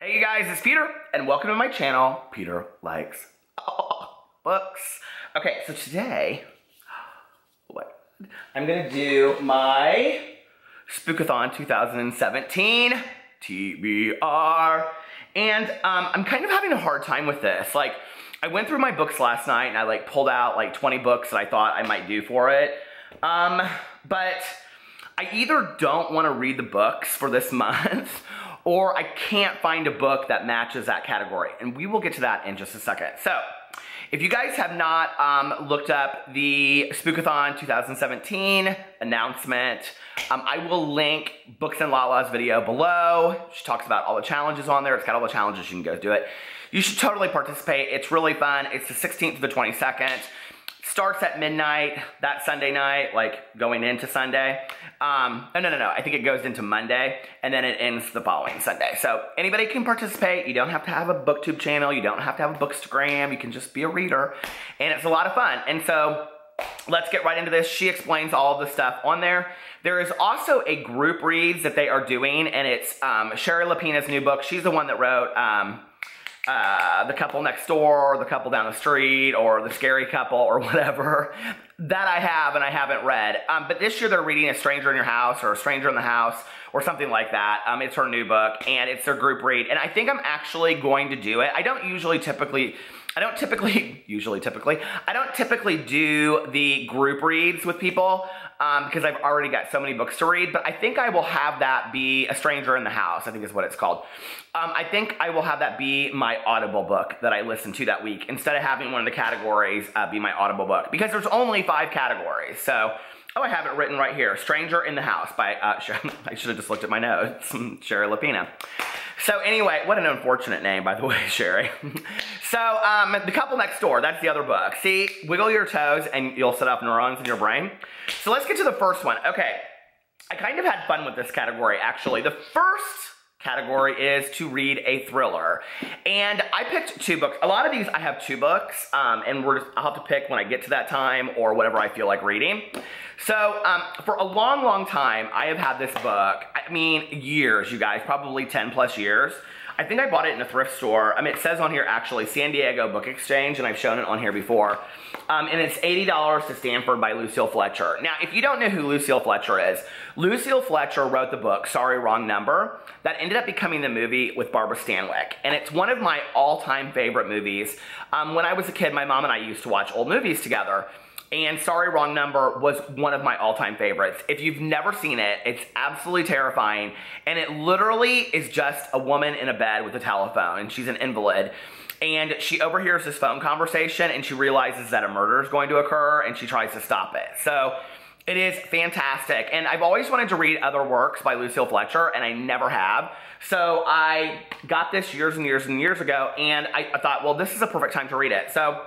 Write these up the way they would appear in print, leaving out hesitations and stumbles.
Hey you guys, it's Peter, and welcome to my channel, Peter Likes Books. Okay, so today, I'm gonna do my Spookathon 2017 TBR, and I'm kind of having a hard time with this. Like, I went through my books last night, and I pulled out like 20 books that I thought I might do for it, but I either don't want to read the books for this month, or I can't find a book that matches that category. And we will get to that in just a second. So, if you guys have not looked up the Spookathon 2017 announcement, I will link Books and Lala's video below. She talks about all the challenges on there. It's got all the challenges, you can go do it. You should totally participate. It's really fun. It's the 16th to the 22nd. Starts at midnight that Sunday night, like going into Sunday. No. I think it goes into Monday, and then it ends the following Sunday. So anybody can participate. You don't have to have a BookTube channel. You don't have to have a Bookstagram. You can just be a reader, and it's a lot of fun. And so let's get right into this. She explains all of the stuff on there. There is also a group reads that they are doing, and it's Sherry Lapina's new book. She's the one that wrote The Couple Next Door, or The Couple Down the Street, or The Scary Couple, or whatever. That I have, and I haven't read. But this year they're reading A Stranger in Your House, or A Stranger in the House, or something like that. It's her new book, and it's their group read. And I think I'm actually going to do it. I don't typically do the group reads with people, because I've already got so many books to read, but I think I will have that be A Stranger in the House, I think is what it's called. I think I will have that be my Audible book that I listen to that week, instead of having one of the categories be my Audible book, because there's only 5 categories. So, oh, I have it written right here, Stranger in the House by, I should have just looked at my notes, Sherry Lapina. So anyway, what an unfortunate name, by the way, Sherry. So, The Couple Next Door, that's the other book. See, wiggle your toes and you'll set up neurons in your brain. So let's get to the first one. Okay, I kind of had fun with this category, actually. The first category is to read a thriller. And I picked 2 books. A lot of these, I have 2 books, and I'll have to pick when I get to that time or whatever I feel like reading. So, for a long, long time, I have had this book. I mean, years, you guys, probably 10 plus years. I think I bought it in a thrift store. I mean, it says on here, actually, San Diego Book Exchange, and I've shown it on here before. And it's $80 to Stanford by Lucille Fletcher. Now, if you don't know who Lucille Fletcher is, Lucille Fletcher wrote the book, Sorry, Wrong Number, that ended up becoming the movie with Barbara Stanwyck. And it's one of my all-time favorite movies. When I was a kid, my mom and I used to watch old movies together. And Sorry, Wrong Number was one of my all-time favorites. If you've never seen it, it's absolutely terrifying. And it literally is just a woman in a bed with a telephone, and she's an invalid. And she overhears this phone conversation, and she realizes that a murder is going to occur, and she tries to stop it. So it is fantastic. And I've always wanted to read other works by Lucille Fletcher, and I never have. So I got this years and years and years ago, and I thought, well, this is a perfect time to read it. So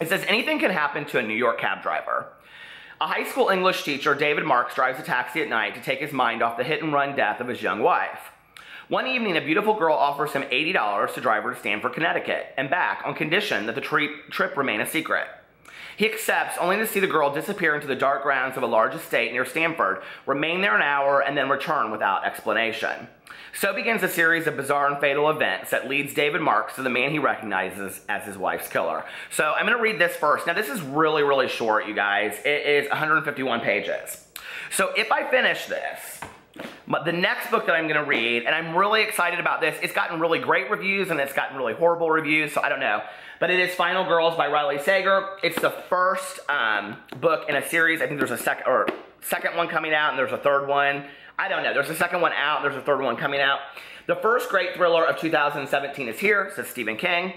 it says, anything can happen to a New York cab driver. A high school English teacher, David Marks, drives a taxi at night to take his mind off the hit-and-run death of his young wife. One evening, a beautiful girl offers him $80 to drive her to Stamford, Connecticut, and back on condition that the trip remain a secret. He accepts, only to see the girl disappear into the dark grounds of a large estate near Stamford, remain there an hour, and then return without explanation. So begins a series of bizarre and fatal events that leads David Marks to the man he recognizes as his wife's killer. So I'm going to read this first. Now, this is really, really short, you guys. It is 151 pages. So if I finish this, the next book that I'm going to read, and I'm really excited about this, it's gotten really great reviews and it's gotten really horrible reviews, so I don't know. But it is Final Girls by Riley Sager. It's the first book in a series. I think there's a second one coming out, and there's a third one. I don't know. There's a second one out, and there's a third one coming out. The first great thriller of 2017 is here, says Stephen King.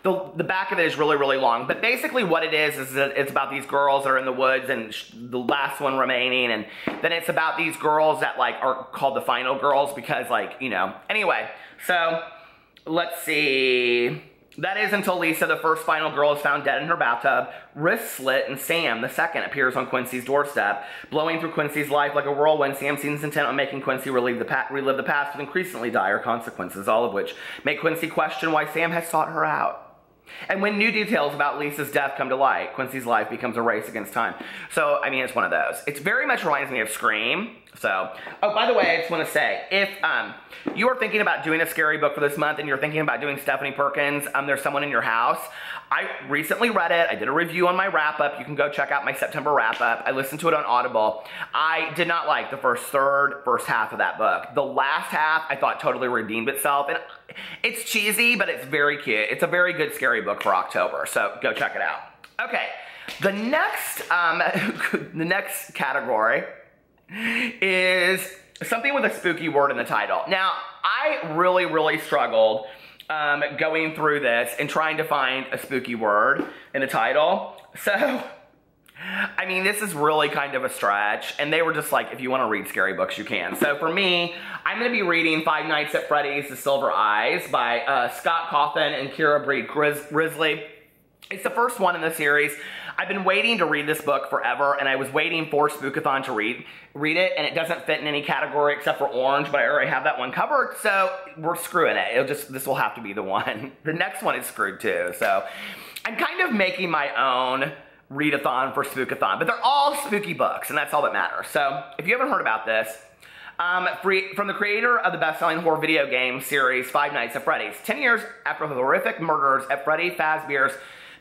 The back of it is really, really long. But basically what it is that it's about these girls that are in the woods and the last one remaining. And then it's about these girls that, like, are called the Final Girls because, like, you know. Anyway, so let's see. That is until Lisa, the first final girl, is found dead in her bathtub, wrist slit, and Sam, the second, appears on Quincy's doorstep. Blowing through Quincy's life like a whirlwind, Sam seems intent on making Quincy relive the past with increasingly dire consequences, all of which make Quincy question why Sam has sought her out. And when new details about Lisa's death come to light, Quincy's life becomes a race against time. So, I mean, it's one of those. It very much reminds me of Scream. So, oh, by the way, I just want to say, if you are thinking about doing a scary book for this month and you're thinking about doing Stephanie Perkins, There's Someone in Your House, I recently read it. I did a review on my wrap-up. You can go check out my September wrap-up. I listened to it on Audible. I did not like the first half of that book. The last half, I thought totally redeemed itself. And it's cheesy, but it's very cute. It's a very good scary book for October, so go check it out. Okay, the next category is something with a spooky word in the title. Now, I really struggled going through this and trying to find a spooky word in the title. So, I mean, this is really kind of a stretch, and they were just like, if you want to read scary books, you can. So for me, I'm going to be reading Five Nights at Freddy's The Silver Eyes by Scott Cawthon and Kira Breed Grizzly. It's the first one in the series. I've been waiting to read this book forever, and I was waiting for Spookathon to read it, and it doesn't fit in any category except for orange, but I already have that one covered, so we're screwing it. This will have to be the one. The next one is screwed too, so I'm kind of making my own readathon for Spookathon, but they're all spooky books, and that's all that matters. So if you haven't heard about this, from the creator of the best-selling horror video game series Five Nights at Freddy's, 10 years after the horrific murders at Freddy Fazbear's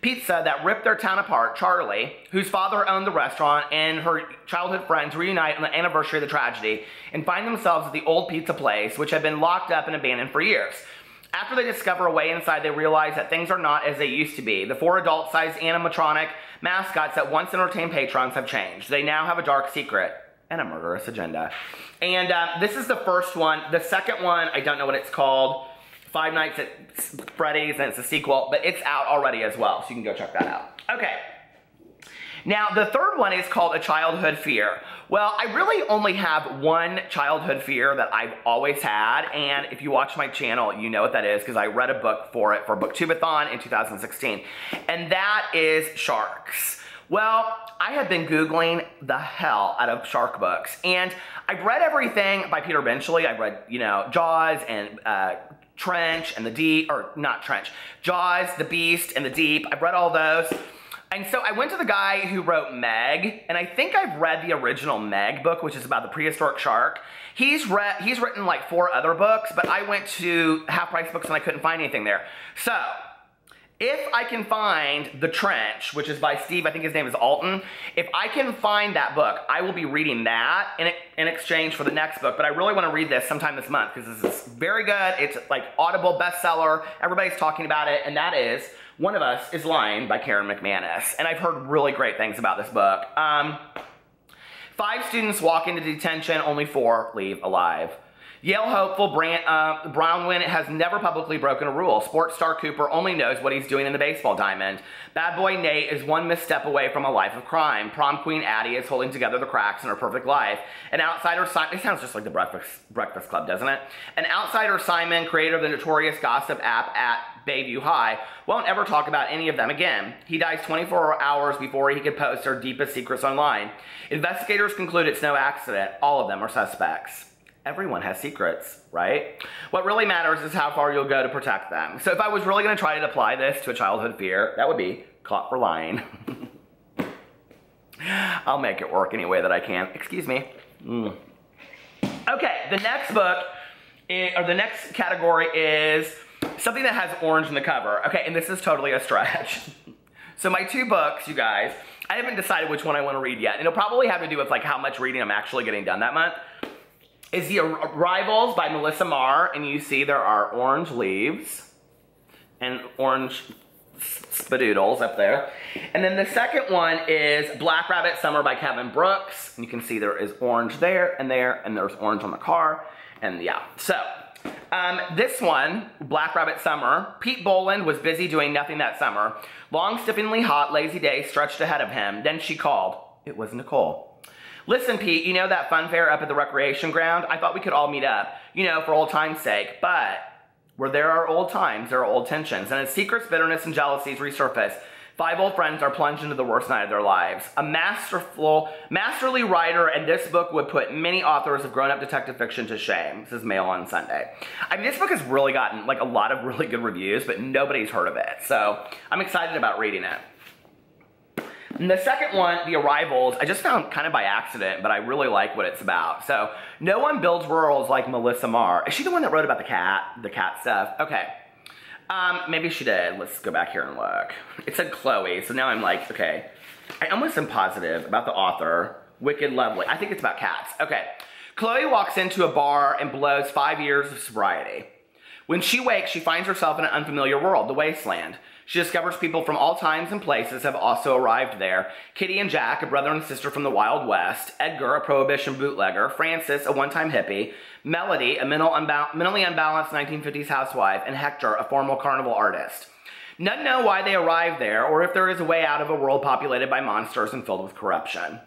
Pizza that ripped their town apart, Charlie, whose father owned the restaurant, and her childhood friends reunite on the anniversary of the tragedy and find themselves at the old pizza place, which had been locked up and abandoned for years. After they discover a way inside, they realize that things are not as they used to be. The 4 adult-sized animatronic mascots that once entertained patrons have changed. They now have a dark secret and a murderous agenda. And this is the first one. The second one, I don't know what it's called. Five Nights at Freddy's, and it's a sequel, but it's out already as well, so you can go check that out. Okay. Now, the third one is called A Childhood Fear. Well, I really only have one childhood fear that I've always had, and if you watch my channel, you know what that is, because I read a book for it for Booktubeathon in 2016, and that is sharks. Well, I have been Googling the hell out of shark books, and I've read everything by Peter Benchley. I've read, Jaws and Trench and the Deep, or not Trench, Jaws, The Beast, and the Deep. I've read all those. And so I went to the guy who wrote Meg, and I think I've read the original Meg book, which is about the prehistoric shark. He's written like 4 other books, but I went to Half Price Books and I couldn't find anything there. So, if I can find The Trench, which is by Steve, I think his name is Alton, if I can find that book, I will be reading that in exchange for the next book. But I really want to read this sometime this month because this is very good. It's like Audible bestseller. Everybody's talking about it, and that is One of Us is Lying by Karen McManus. And I've heard really great things about this book. 5 students walk into detention, only 4 leave alive. Yale hopeful Brownwin has never publicly broken a rule. Sports star Cooper only knows what he's doing in the baseball diamond. Bad boy Nate is one misstep away from a life of crime. Prom queen Addie is holding together the cracks in her perfect life. An outsider Simon, it sounds just like the Breakfast Club, doesn't it? An outsider Simon, creator of the notorious gossip app at Bayview High, won't ever talk about any of them again. He dies 24 hours before he could post their deepest secrets online. Investigators conclude it's no accident. All of them are suspects. Everyone has secrets, right? What really matters is how far you'll go to protect them. So if I was really going to try to apply this to a childhood fear, that would be caught for lying. I'll make it work any way that I can. Excuse me. Okay, the next book, or the next category is something that has orange in the cover. Okay, and this is totally a stretch. So my 2 books, you guys, I haven't decided which one I want to read yet. And it'll probably have to do with like how much reading I'm actually getting done that month. Is The Arrivals by Melissa Marr, and you see there are orange leaves and orange spadoodles up there. And then the second one is Black Rabbit Summer by Kevin Brooks. And you can see there is orange there, and there's orange on the car, and yeah. So, this one, Black Rabbit Summer, Pete Boland was busy doing nothing that summer. Long, stiffingly hot, lazy day stretched ahead of him. Then she called. It was Nicole. Listen, Pete, you know that fun fair up at the recreation ground? I thought we could all meet up, for old time's sake. But where there are old times, there are old tensions. And as secrets, bitterness, and jealousies resurface, 5 old friends are plunged into the worst night of their lives. A masterly writer, and this book would put many authors of grown-up detective fiction to shame. This is Mail on Sunday. I mean, this book has really gotten like a lot of really good reviews, but nobody's heard of it. So I'm excited about reading it. And the second one, The Arrivals, I just found kind of by accident, but I really like what it's about. So, no one builds worlds like Melissa Marr. Is she the one that wrote about the cat stuff? Okay. Maybe she did. Let's go back here and look. It said Chloe, so now I'm like, okay. I almost am positive about the author, Wicked Lovely. I think it's about cats. Okay. Chloe walks into a bar and blows 5 years of sobriety. When she wakes, she finds herself in an unfamiliar world, the wasteland. She discovers people from all times and places have also arrived there. Kitty and Jack, a brother and sister from the Wild West. Edgar, a prohibition bootlegger. Frances, a one-time hippie. Melody, a mentally unbalanced 1950s housewife. And Hector, a formal carnival artist. None know why they arrived there or if there is a way out of a world populated by monsters and filled with corruption.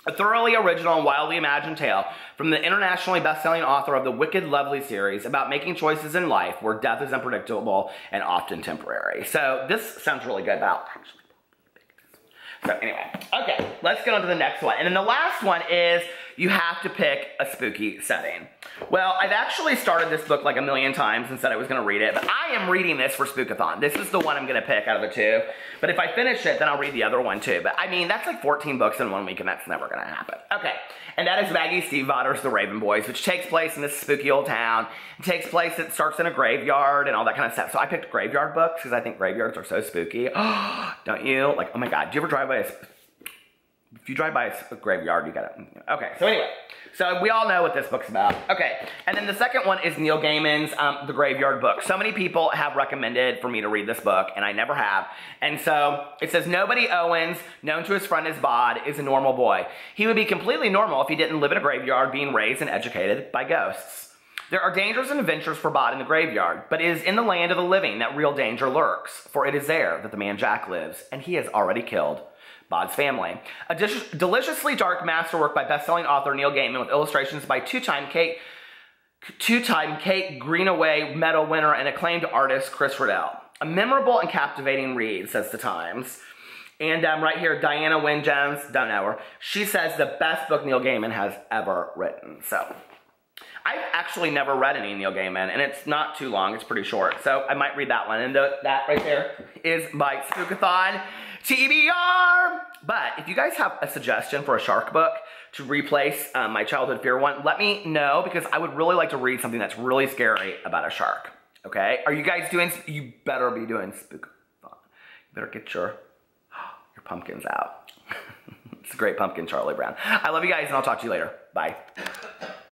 A thoroughly original and wildly imagined tale from the internationally best-selling author of the Wicked Lovely series about making choices in life where death is unpredictable and often temporary. So this sounds really good, but I'll actually... So anyway, okay, let's get on to the next one. And then the last one is you have to pick a spooky setting. Well, I've actually started this book like a million times and said I was going to read it, but I am reading this for Spookathon. This is the one I'm going to pick out of the 2. But if I finish it, then I'll read the other one too. But I mean, that's like 14 books in 1 week, and that's never going to happen. Okay, and that is Maggie Stiefvater's The Raven Boys, which takes place in this spooky old town. It starts in a graveyard and all that kind of stuff. So I picked graveyard books because I think graveyards are so spooky. Don't you? Like, oh my God, do you ever drive by if you drive by a graveyard, you gotta... Okay, so anyway. So we all know what this book's about. Okay, and then the second one is Neil Gaiman's The Graveyard Book. So many people have recommended for me to read this book, and I never have. And so it says, Nobody Owens, known to his friend as Bod, is a normal boy. He would be completely normal if he didn't live in a graveyard being raised and educated by ghosts. There are dangers and adventures for Bod in the graveyard, but it is in the land of the living that real danger lurks, for it is there that the man Jack lives, and he has already killed Bod's family. A deliciously dark masterwork by best-selling author Neil Gaiman with illustrations by two-time Kate Greenaway Medal winner and acclaimed artist Chris Riddell. A memorable and captivating read, says The Times. And right here, Diana Wynne Jones, don't know her, she says the best book Neil Gaiman has ever written. So, I've actually never read any Neil Gaiman, and it's not too long, it's pretty short. So I might read that one. And that right there is my Spookathon TBR. But if you guys have a suggestion for a shark book to replace my childhood fear one, let me know, because I would really like to read something that's really scary about a shark. Okay? Are you guys doing, you better be doing Spookathon. You better get your pumpkins out. It's a great pumpkin, Charlie Brown. I love you guys, and I'll talk to you later. Bye.